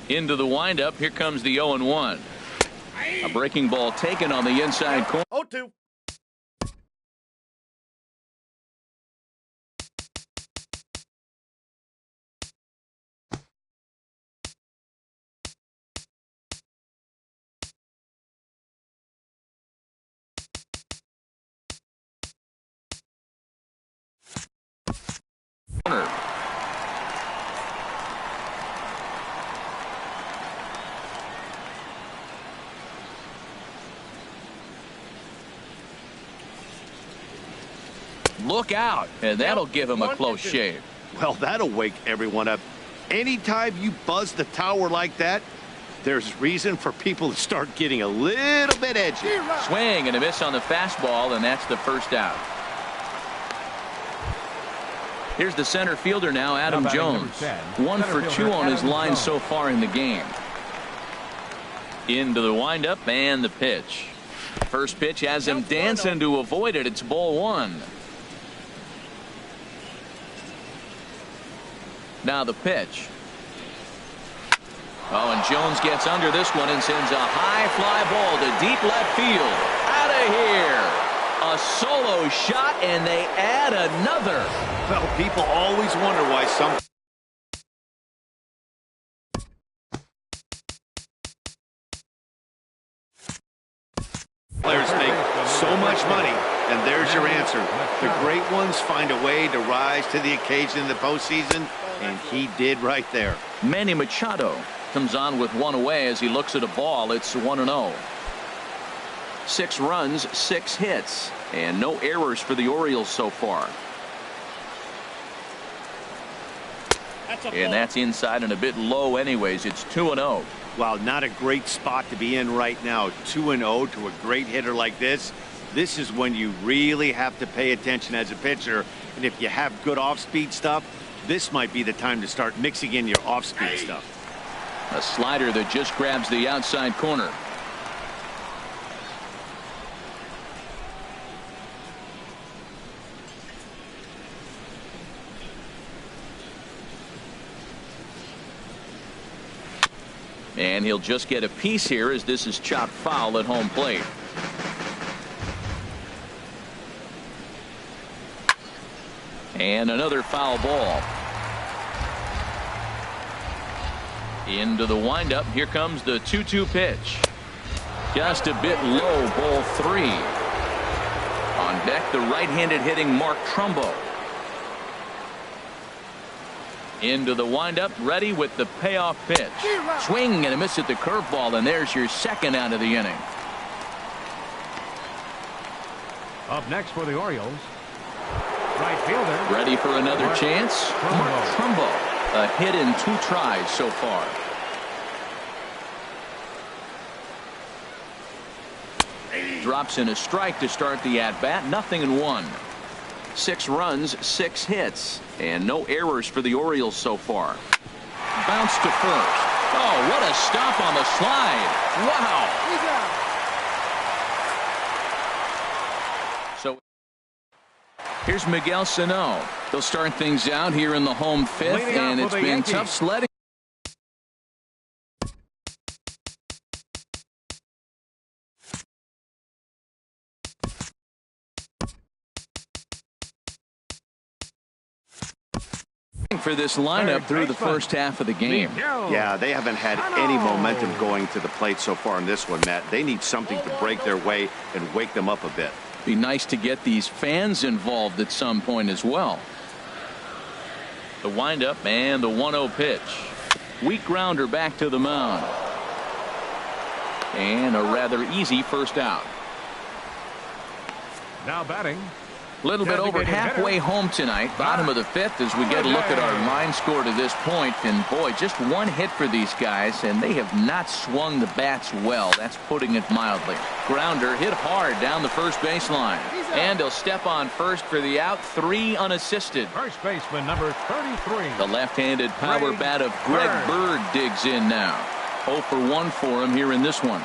Into the windup. Here comes the 0-1. A breaking ball taken on the inside corner. 0-2. Look out, and that'll give him a close shave. Well, that'll wake everyone up. Anytime you buzz the tower like that, there's reason for people to start getting a little bit edgy. Swing and a miss on the fastball, and that's the first out. Here's the center fielder now, Adam Jones. 1 for 2 on his line so far in the game. Into the windup and the pitch. First pitch has him dancing to avoid it. It's ball 1. Now the pitch. Oh, and Jones gets under this one and sends a high fly ball to deep left field. Out of here. A solo shot, and they add another. Well, people always wonder why some players make so much money, and there's your answer. The great ones find a way to rise to the occasion in the postseason, and he did right there. Manny Machado comes on with 1 away as he looks at a ball. It's 1-0. 6 runs, 6 hits, and no errors for the Orioles so far. And that's inside and a bit low anyways. It's 2-0. Wow, not a great spot to be in right now. 2-0 to a great hitter like this. This is when you really have to pay attention as a pitcher. And if you have good off-speed stuff, this might be the time to start mixing in your off-speed stuff. A slider that just grabs the outside corner. And he'll just get a piece here as this is chopped foul at home plate. And another foul ball. Into the windup. Here comes the 2-2 pitch. Just a bit low, ball 3. On deck, the right-handed hitting Mark Trumbo. Into the windup, ready with the payoff pitch. Swing and a miss at the curveball, and there's your second out of the inning. Up next for the Orioles, right fielder. Ready for another chance. Mark Trumbo, a hit in 2 tries so far. Drops in a strike to start the at-bat. 0-1. 6 runs, 6 hits, and no errors for the Orioles so far. Bounce to first. Oh, what a stop on the slide. Wow. So here's Miguel Sano. They'll start things out here in the home 5th, and it's been tough sledding. For this lineup through the first half of the game. Yeah, they haven't had any momentum going to the plate so far in this one, Matt. They need something to break their way and wake them up a bit. Be nice to get these fans involved at some point as well. The windup and the 1-0 pitch. Weak grounder back to the mound. And a rather easy first out. Now batting. A little bit over halfway home tonight, bottom of the 5th, as we get a look at our line score to this point. And boy, just 1 hit for these guys, and they have not swung the bats well. That's putting it mildly. Grounder hit hard down the first baseline, and he'll step on first for the out. 3 unassisted. First baseman number 33. The left-handed power bat of Greg Bird digs in now. 0 for 1 for him here in this one.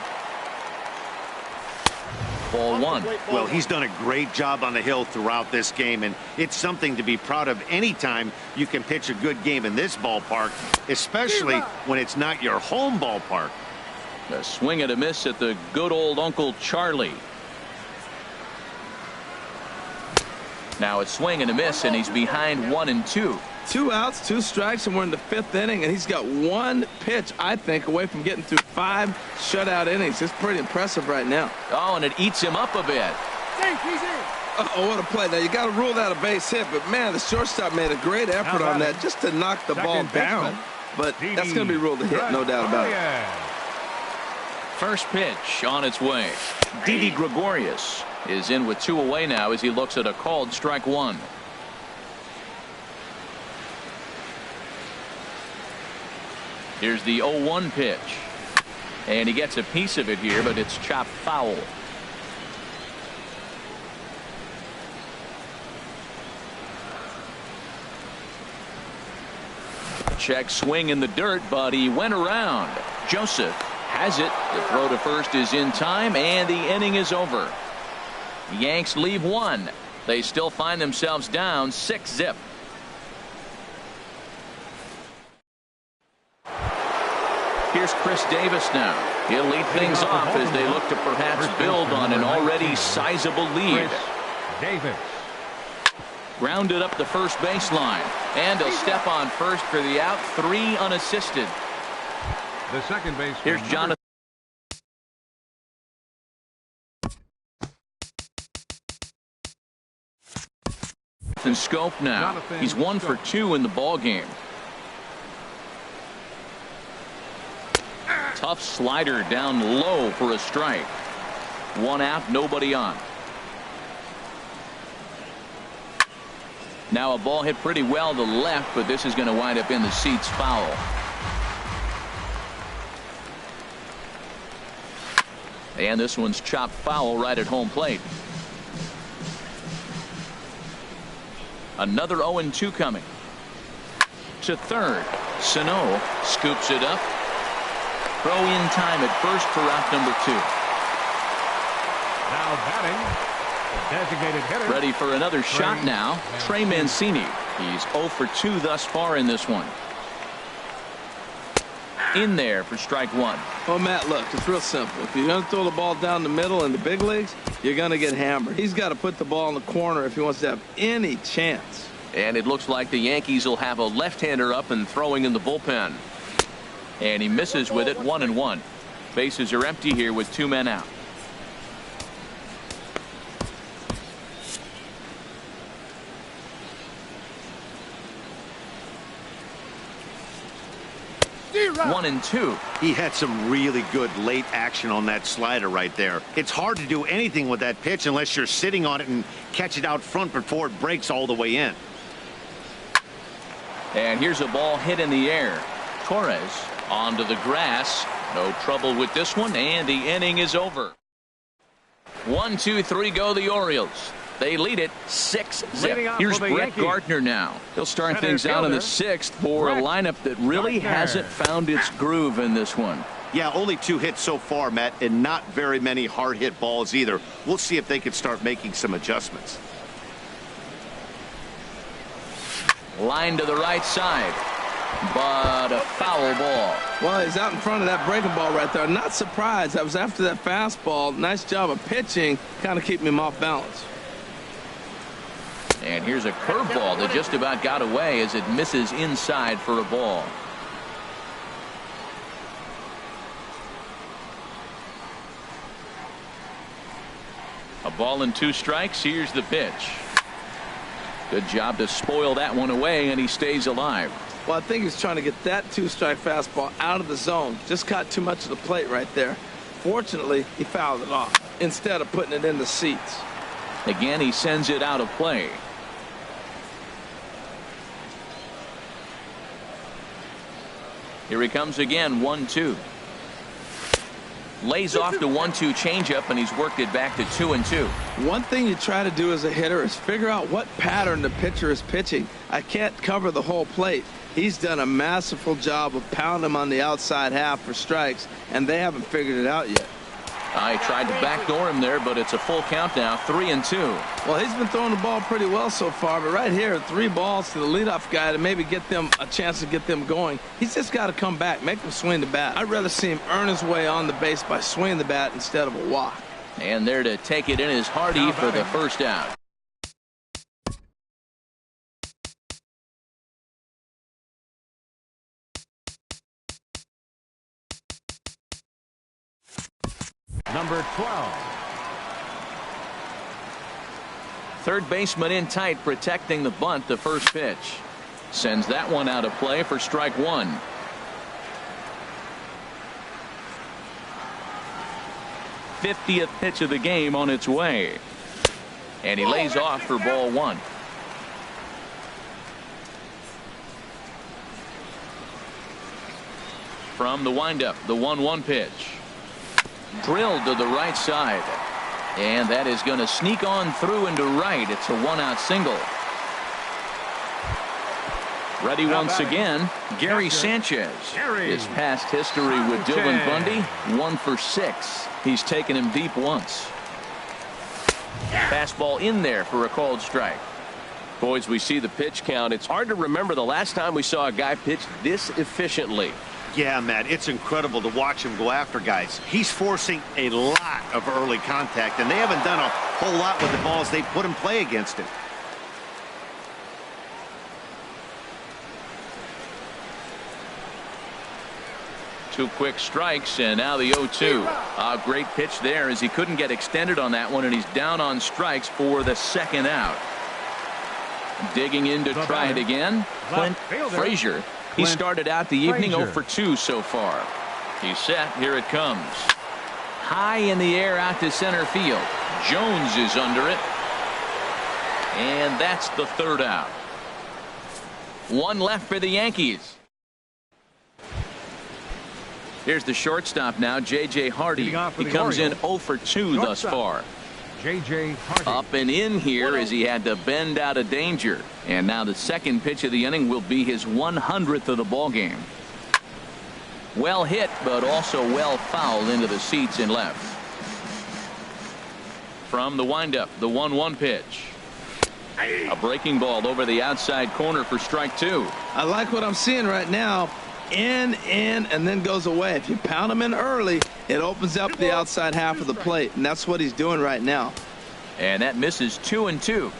Ball one. Well, he's done a great job on the hill throughout this game, and it's something to be proud of anytime you can pitch a good game in this ballpark, especially when it's not your home ballpark. A swing and a miss at the good old Uncle Charlie. Now it's swing and a miss, and he's behind 1-2. 2 outs, 2 strikes, and we're in the 5th inning, and he's got 1 pitch, I think, away from getting through 5 shutout innings. It's pretty impressive right now. Oh, and it eats him up a bit. Uh-oh, what a play. Now, you got to rule that a base hit, but, man, the shortstop made a great effort on that just to knock the ball down. But that's going to be ruled a hit, no doubt about it. First pitch on its way. Didi Gregorius is in with 2 away now as he looks at a called strike 1. Here's the 0-1 pitch. And he gets a piece of it here, but it's chopped foul. Check swing in the dirt, but he went around. Joseph has it. The throw to first is in time, and the inning is over. The Yanks leave 1. They still find themselves down 6-zip. Here's Chris Davis now. He'll lead things off as they look to perhaps build on an already sizable lead. Davis. Grounded up the first baseline, and he'll step on first for the out. 3 unassisted. The second base. Here's Jonathan. Scope now. He's 1 for 2 in the ball game. Tough slider down low for a strike. 1 out, nobody on. Now a ball hit pretty well to left, but this is going to wind up in the seats foul. And this one's chopped foul right at home plate. Another 0-2 coming. To third. Sano scoops it up. Throw in time at first for out number 2. Now batting, the designated hitter. Ready for another shot now. Trey Mancini. He's 0 for 2 thus far in this one. In there for strike 1. Well, Matt, look, it's real simple. If you're going to throw the ball down the middle in the big leagues, you're going to get hammered. He's got to put the ball in the corner if he wants to have any chance. And it looks like the Yankees will have a left-hander up and throwing in the bullpen. And he misses with it. 1-1. Bases are empty here with 2 men out. One and 2. He had some really good late action on that slider right there. It's hard to do anything with that pitch unless you're sitting on it and catch it out front before it breaks all the way in. And here's a ball hit in the air. Torres onto the grass. No trouble with this one, and the inning is over. 1, 2, 3 go the Orioles. They lead it 6-zip. Here's Brett Gardner now. He'll start things out in the 6th for a lineup that really hasn't found its groove in this one. Yeah, only 2 hits so far, Matt, and not very many hard hit balls either. We'll see if they can start making some adjustments. Line to the right side, but a foul ball. Well, he's out in front of that breaking ball right there. Not surprised. I was after that fastball. Nice job of pitching, kind of keeping him off balance. And here's a curveball that just about got away as it misses inside for a ball. A ball and 2 strikes. Here's the pitch. Good job to spoil that one away, and he stays alive. Well, I think he's trying to get that 2-strike fastball out of the zone. Just caught too much of the plate right there. Fortunately, he fouled it off instead of putting it in the seats. Again, he sends it out of play. Here he comes again. 1-2. Lays off the 1-2 changeup, and he's worked it back to 2-2. One thing you try to do as a hitter is figure out what pattern the pitcher is pitching. I can't cover the whole plate. He's done a masterful job of pounding him on the outside half for strikes, and they haven't figured it out yet. I tried to backdoor him there, but it's a full count now, 3-2. Well, he's been throwing the ball pretty well so far, but right here, 3 balls to the leadoff guy to maybe get them a chance to get them going. He's just got to come back, make them swing the bat. I'd rather see him earn his way on the base by swinging the bat instead of a walk. And there to take it in is Hardy for the first out. Number 12. Third baseman in tight, protecting the bunt. The first pitch sends that one out of play for strike 1. '50th pitch of the game on its way, and he lays off for ball 1. From the windup, the 1-1 pitch. Drilled to the right side, and that is going to sneak on through into right. It's a 1-out single. Ready once again, Gary Sanchez. His past history with Dylan Bundy, 1 for 6. He's taken him deep once. Fastball in there for a called strike. Boys, we see the pitch count. It's hard to remember the last time we saw a guy pitch this efficiently. Yeah, Matt, it's incredible to watch him go after guys. He's forcing a lot of early contact, and they haven't done a whole lot with the balls they put in play against him. Two quick strikes, and now the 0-2. A great pitch there as he couldn't get extended on that one, and he's down on strikes for the second out. Digging in to try it again, Clint Frazier. He started out the evening 0 for 2 so far. He's set. Here it comes. High in the air out to center field. Jones is under it. And that's the third out. One left for the Yankees. Here's the shortstop now, J.J. Hardy. He comes in 0 for 2 thus far. J.J. Hardy. Up and in here as he had to bend out of danger. And now the second pitch of the inning will be his 100th of the ball game. Well hit, but also well fouled into the seats in left. From the windup, the 1-1 pitch. A breaking ball over the outside corner for strike 2. I like what I'm seeing right now. In, and then goes away. If you pound him in early, it opens up the outside half of the plate, and that's what he's doing right now. And that misses 2-2.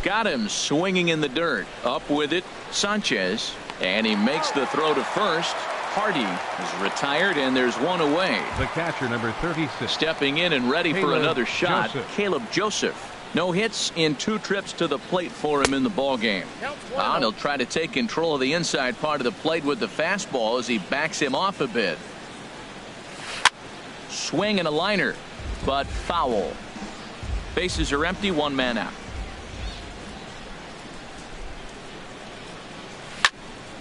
Got him swinging in the dirt. Up with it, Sanchez, and he makes the throw to first. Hardy is retired, and there's one away. The catcher, number 36. Stepping in and ready for another shot, Joseph. Caleb Joseph. No hits in 2 trips to the plate for him in the ball game. And he'll try to take control of the inside part of the plate with the fastball as he backs him off a bit. Swing and a liner, but foul. Bases are empty, 1 man out.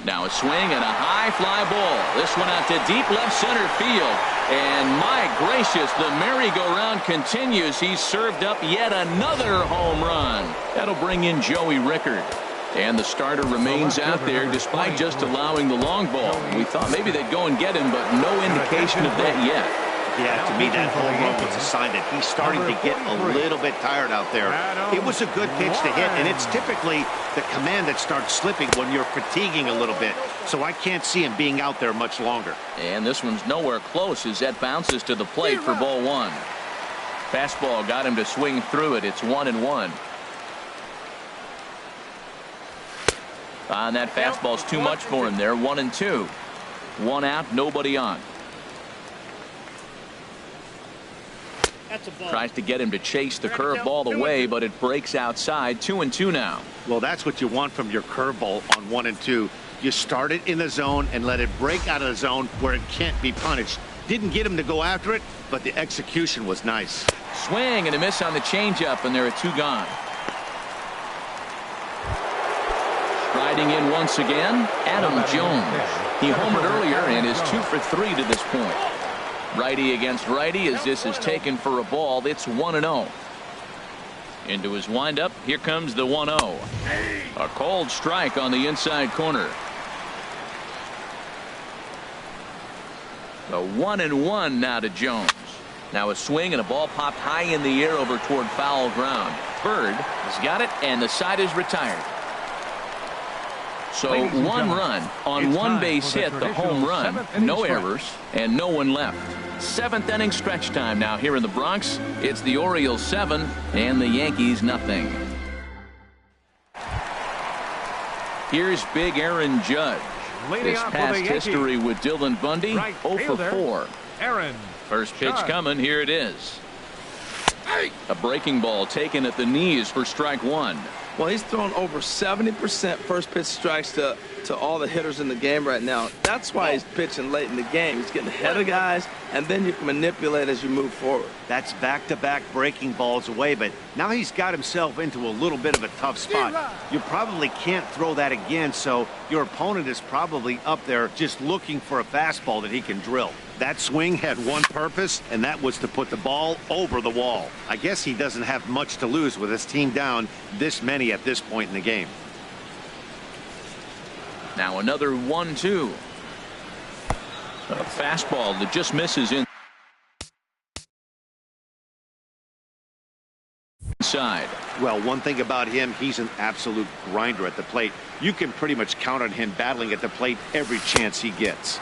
Now a swing and a high fly ball. This one out to deep left center field. And my gracious, the merry-go-round continues. He's served up yet another home run. That'll bring in Joey Rickard. And the starter remains out there despite just allowing the long ball. We thought maybe they'd go and get him, but no indication of that yet. Yeah, to me that home run was a sign that he's starting to get a little bit tired out there. It was a good pitch to hit, and it's typically the command that starts slipping when you're fatiguing a little bit. So I can't see him being out there much longer. And this one's nowhere close as that bounces to the plate for ball 1. Fastball got him to swing through it. It's 1-1. And that fastball's too much for him there. 1-2. 1 out, nobody on. Tries to get him to chase the curveball away, but it breaks outside. 2-2 now. Well, that's what you want from your curveball on 1 and 2. You start it in the zone and let it break out of the zone where it can't be punished. Didn't get him to go after it, but the execution was nice. Swing and a miss on the changeup, and there are 2 gone. Striding in once again, Adam Jones. He homered earlier and is 2 for 3 to this point. Righty against righty as this is taken for a ball. It's 1-0. Into his windup. Here comes the 1-0. A cold strike on the inside corner. The 1-1 now to Jones. Now a swing and a ball popped high in the air over toward foul ground. Bird has got it, and the side is retired. So one run on one base hit, the home run, no errors, and no one left. 7th inning stretch time now here in the Bronx. It's the Orioles 7 and the Yankees nothing. Here's big Aaron Judge. This past history with Dylan Bundy, 0 for 4. Aaron. First pitch coming, here it is. A breaking ball taken at the knees for strike 1. Well, he's thrown over 70% first pitch strikes to all the hitters in the game right now. That's why he's pitching late in the game. He's getting ahead of guys, and then you can manipulate as you move forward. That's back-to-back breaking balls away, but now he's got himself into a little bit of a tough spot. You probably can't throw that again, so your opponent is probably up there just looking for a fastball that he can drill. That swing had one purpose, and that was to put the ball over the wall. I guess he doesn't have much to lose with his team down this many at this point in the game. Now another 1-2. A fastball that just misses inside. Well, one thing about him, he's an absolute grinder at the plate. You can pretty much count on him battling at the plate every chance he gets.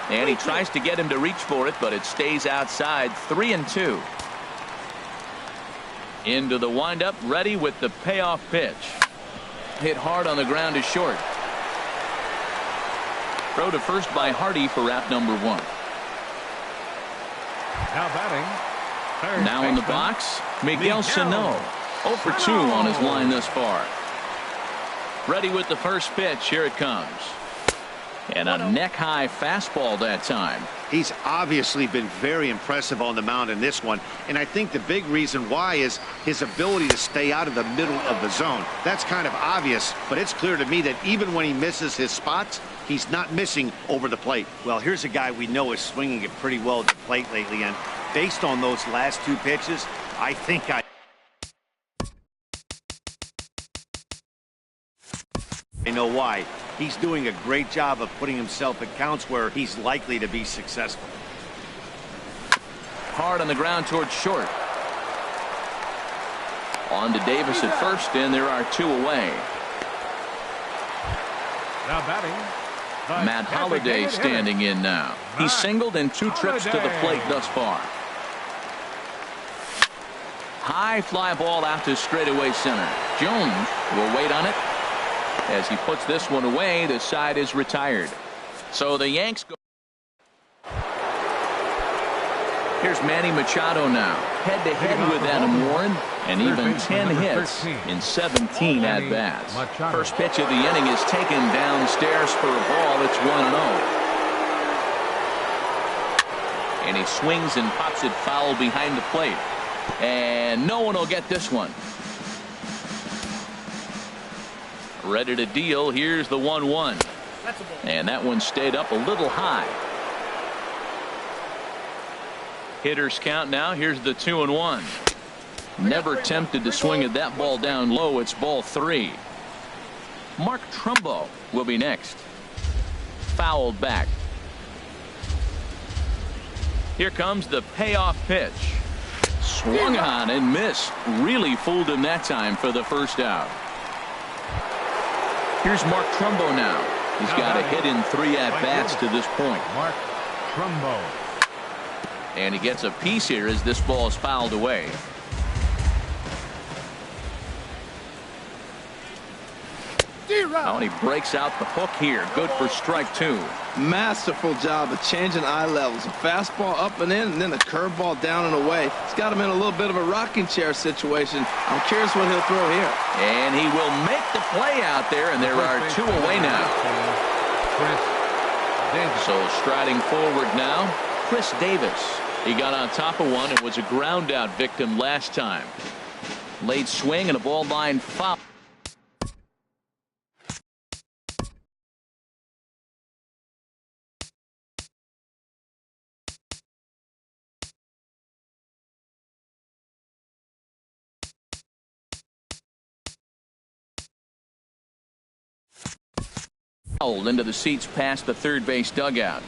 And he tries to get him to reach for it, but it stays outside. 3-2. Into the windup, ready with the payoff pitch. Hit hard on the ground to short. Throw to first by Hardy for out number 1. Now batting. Now in the box, Miguel Sano. 0 for 2 on his line thus far. Ready with the first pitch. Here it comes. And a neck-high fastball that time. He's obviously been very impressive on the mound in this one, and I think the big reason why is his ability to stay out of the middle of the zone. That's kind of obvious, but it's clear to me that even when he misses his spots, he's not missing over the plate. Well, here's a guy we know is swinging it pretty well at the plate lately, and based on those last 2 pitches, I think I know why. He's doing a great job of putting himself at counts where he's likely to be successful. Hard on the ground towards short. On to Davis at first, and there are 2 away. Now batting. Matt Holliday standing in now. He's singled in 2 trips to the plate thus far. High fly ball out to straightaway center. Jones will wait on it. As he puts this one away, the side is retired. So the Yanks go. Here's Manny Machado now, head-to-head with Adam Warren, and even 10 hits in 17 at-bats. First pitch of the inning is taken downstairs for a ball. It's 1-0. And he swings and pops it foul behind the plate. And no one will get this one. Ready to deal. Here's the 1-1. And that one stayed up a little high. Hitters count now. Here's the 2-1. Never tempted to swing at that ball down low. It's ball 3. Mark Trumbo will be next. Fouled back. Here comes the payoff pitch. Swung on and missed. Really fooled him that time for the first out. Here's Mark Trumbo now. He's got a hit in 3 at-bats to this point. Mark Trumbo. And he gets a piece here as this ball is fouled away. Oh, and he breaks out the hook here. Good for strike 2. Masterful job of changing eye levels. A fastball up and in, and then a curveball down and away. It's got him in a little bit of a rocking chair situation. I'm curious what he'll throw here. And he will make the play out there, and there are 2 away now. So striding forward now, Chris Davis. He got on top of one and was a ground out victim last time. Late swing and a ball line foul. Into the seats past the third base dugout.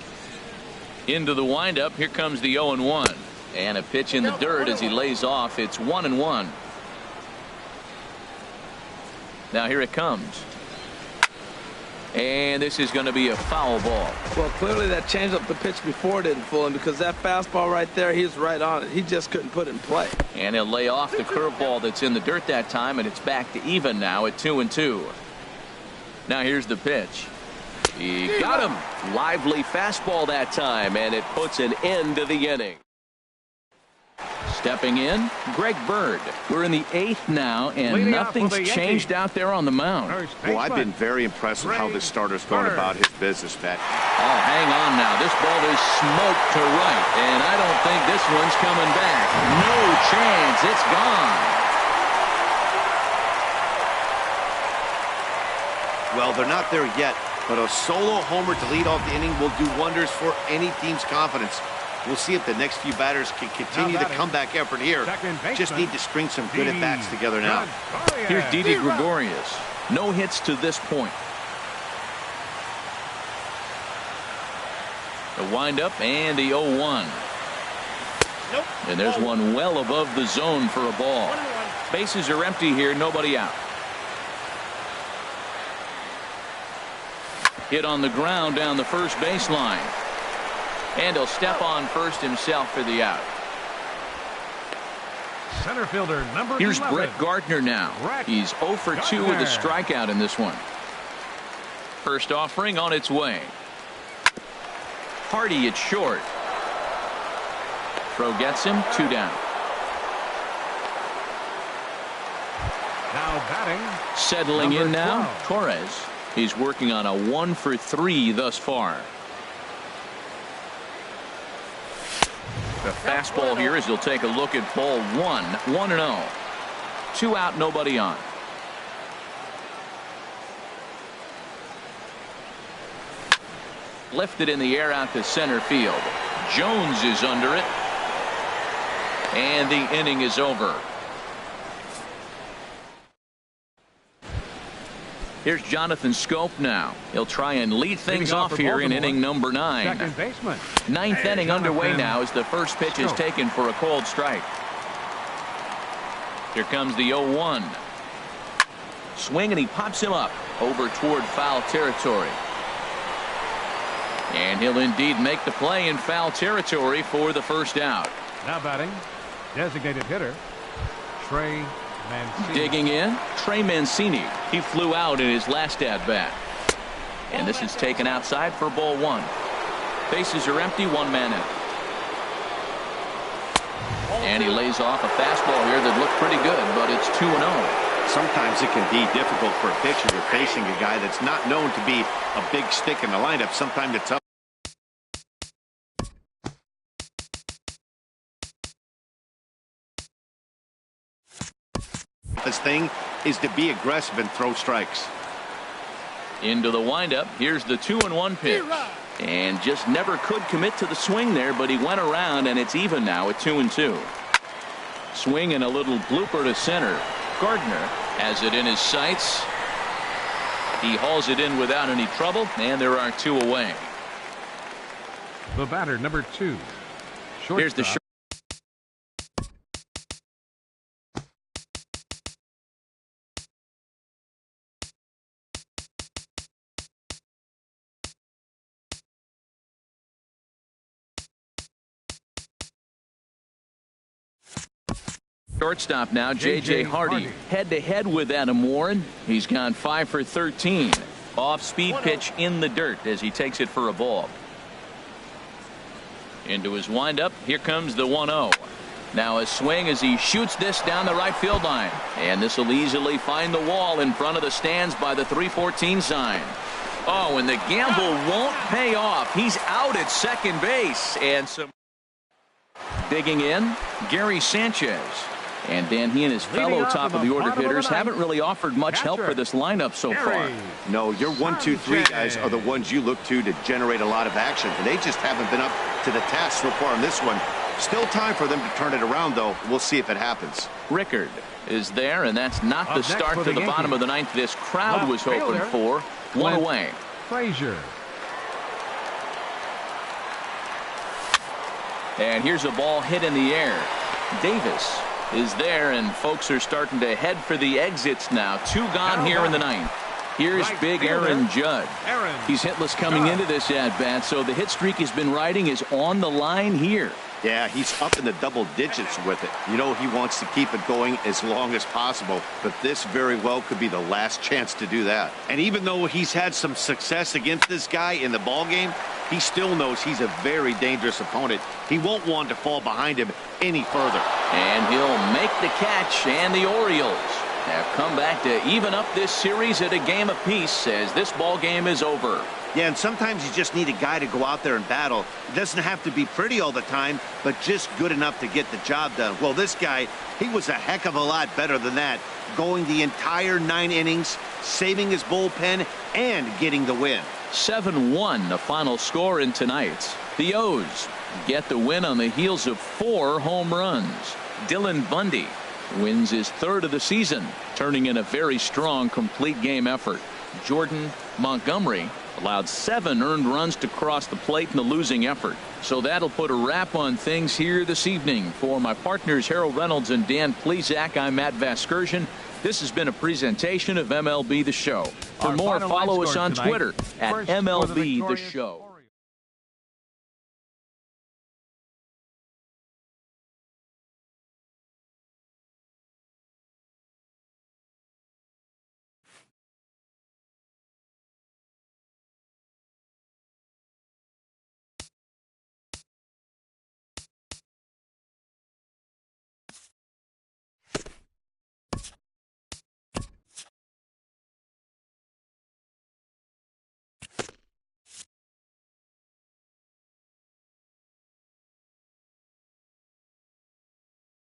Into the windup. Here comes the 0-1. And a pitch in the dirt as he lays off. It's 1-1. Now here it comes. And this is going to be a foul ball. Well, clearly that changeup the pitch before didn't fool him, because that fastball right there, he was right on it. He just couldn't put it in play. And he'll lay off the curveball that's in the dirt that time, and it's back to even now at 2-2. Now here's the pitch. He got him. Lively fastball that time, and it puts an end to the inning. Stepping in, Greg Bird. We're in the 8th now, and nothing's changed out there on the mound. Well, I've been very impressed with how this starter's going about his business, Pat. Oh, hang on now. This ball is smoked to right, and I don't think this one's coming back. No chance. It's gone. Well, they're not there yet, but a solo homer to lead off the inning will do wonders for any team's confidence. We'll see if the next few batters can continue the comeback effort here. Just need to string some good at-bats together now. Here's Didi Gregorius. No hits to this point. The windup and the 0-1. And there's one well above the zone for a ball. Bases are empty here, nobody out. Hit on the ground down the first baseline. And he'll step on first himself for the out. Center fielder number Here's 11. Brett Gardner now. He's 0 for 2 with a strikeout in this one. First offering on its way. Hardy at short. Throw gets him, 2 down. Now batting. Settling number in now, 12. Torres. He's working on a 1 for 3 thus far. The fastball here as he'll take a look at ball 1, 1-0. 2 out, nobody on. Lifted in the air out to center field. Jones is under it. And the inning is over. Here's Jonathan Scope now. He'll try and lead things off here in inning number 9. Second baseman. 9th inning underway now as the first pitch is taken for a cold strike. Here comes the 0-1. Swing, and he pops him up over toward foul territory. And he'll indeed make the play in foul territory for the first out. Now batting, designated hitter, Trey Mancini. Digging in, Trey Mancini. He flew out in his last at-bat. And this is taken outside for ball 1. Bases are empty, 1 man in. And he lays off a fastball here that looked pretty good, but it's 2-0. Sometimes it can be difficult for a pitcher to facing a guy that's not known to be a big stick in the lineup. Sometimes it's tough. This thing is to be aggressive and throw strikes. Into the windup. Here's the 2-1 pitch. And just never could commit to the swing there, but he went around, and it's even now at 2-2. Swing and a little blooper to center. Gardner has it in his sights. He hauls it in without any trouble, and there are 2 away. The batter, number 2. Here's the short. Shortstop now, J.J. Hardy. Head-to-head with Adam Warren. He's gone 5 for 13. Off-speed pitch in the dirt as he takes it for a ball. Into his windup. Here comes the 1-0. Now a swing as he shoots this down the right field line. And this will easily find the wall in front of the stands by the 314 sign. Oh, and the gamble won't pay off. He's out at second base. And some digging in, Gary Sanchez. And Dan, he and his fellow top of the order hitters haven't really offered much help for this lineup so far. No, your 1, 2, 3 guys are the ones you look to generate a lot of action, and they just haven't been up to the task so far on this one. Still time for them to turn it around, though. We'll see if it happens. Rickard is there, and that's not the start to the bottom of the 9th this crowd was hoping for. 1 away. Frazier. And here's a ball hit in the air. Davis is there, and folks are starting to head for the exits now. 2 gone here in the 9th. Here's big Aaron Judd. He's hitless coming into this at-bat, so the hit streak he's been riding is on the line here. Yeah, he's up in the double digits with it. You know, he wants to keep it going as long as possible, but this very well could be the last chance to do that. And even though he's had some success against this guy in the ball game, he still knows he's a very dangerous opponent. He won't want to fall behind him any further. And he'll make the catch, and the Orioles have come back to even up this series at a game apiece as this ball game is over. Yeah, and sometimes you just need a guy to go out there and battle. It doesn't have to be pretty all the time, but just good enough to get the job done. Well, this guy, he was a heck of a lot better than that, going the entire 9 innings, saving his bullpen, and getting the win. 7-1 the final score in tonight's. The O's get the win on the heels of 4 home runs. Dylan Bundy wins his 3rd of the season, turning in a very strong complete game effort. Jordan Montgomery allowed 7 earned runs to cross the plate in the losing effort. So that'll put a wrap on things here this evening. For my partners Harold Reynolds and Dan Plesac, I'm Matt Vasgersian. This has been a presentation of MLB The Show. For more, follow us on Twitter at MLB The Show.